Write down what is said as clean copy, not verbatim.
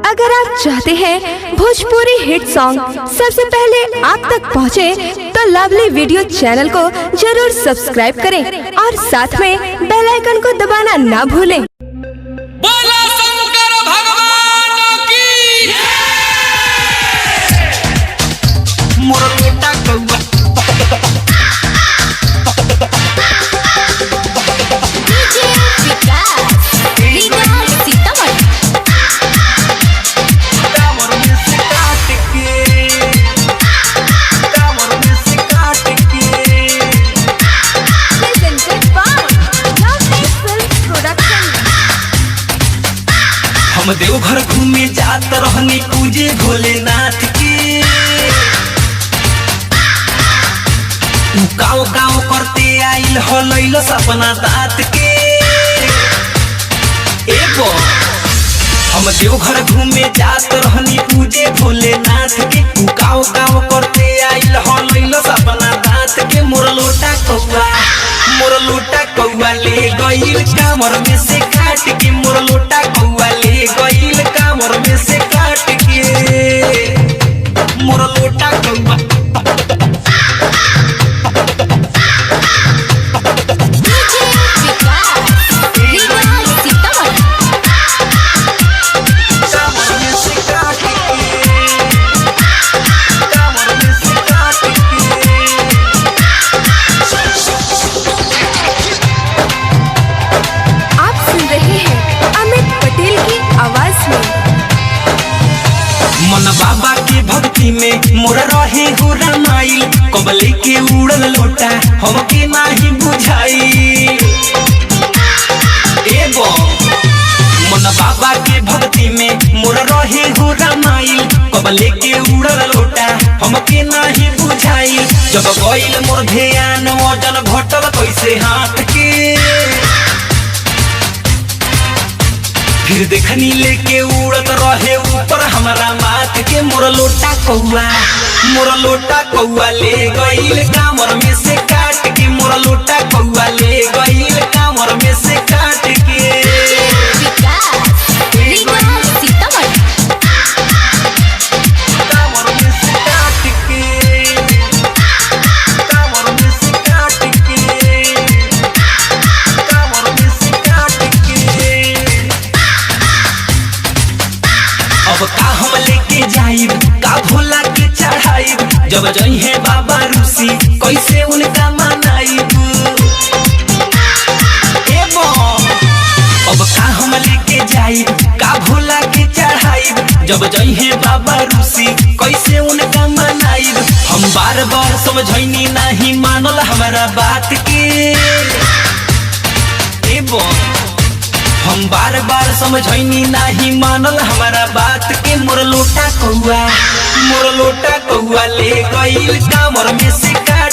अगर आप चाहते हैं भोजपुरी हिट सॉन्ग सबसे पहले आप तक पहुंचे, तो लवली वीडियो चैनल को जरूर सब्सक्राइब करें और साथ में बेल आइकन को दबाना ना भूलें। बोला शंकर भगवान की मोर बेटा कौआ हम देवघर घूमे जात रहनी पूजे भोलेनाथ के। गाँव गाँव करते आइल हो लैलो सपना दात के। एगो हम देवघर घूमे जात रहनी पूजे भोलेनाथ के। गाँव गाँव करते आइल हो लैलो सपना दात के। मोर लोटा कौआ ले गइल कामर में से काट के। मोर लोटा कौआ ले गइल कामर में से काट के। मोर लोटा कौआ मन बाबा के भक्ति में मोर रहे हो रामाइल। कबले के उड़ल लोटा हमके नाही बुझाई। एगो मन बाबा के भक्ति में मोर रहे हो रामाइल। कबले के उड़ल लोटा हमके नाही बुझाई। जब गइल मोर ध्यान वजन घटल कैसे हाथ के। फिर देखनी लेके उड़त रहे ऊपर हमारा माथ के। मोर लोटा कौआ ले गइल कामर में से काट के। मोर लोटा कौआ ले गइल कामर में से काट के। अब का हम लेके जाइब का भोला के चढ़ाइब। जब जइहे बाबा रूसी कैसे उनका मनाइब। अब का हम लेके जाइब का भोला के चढ़ाइब। जब जइहे बाबा रूसी कैसे उनका मनाइब। हम बार बार समझैनी नहीं मानल हमारा बात के। हम बार बार समझैनी नहीं मानल हमारा बात के। मोर लोटा कौआ ले गइल कामर में से काट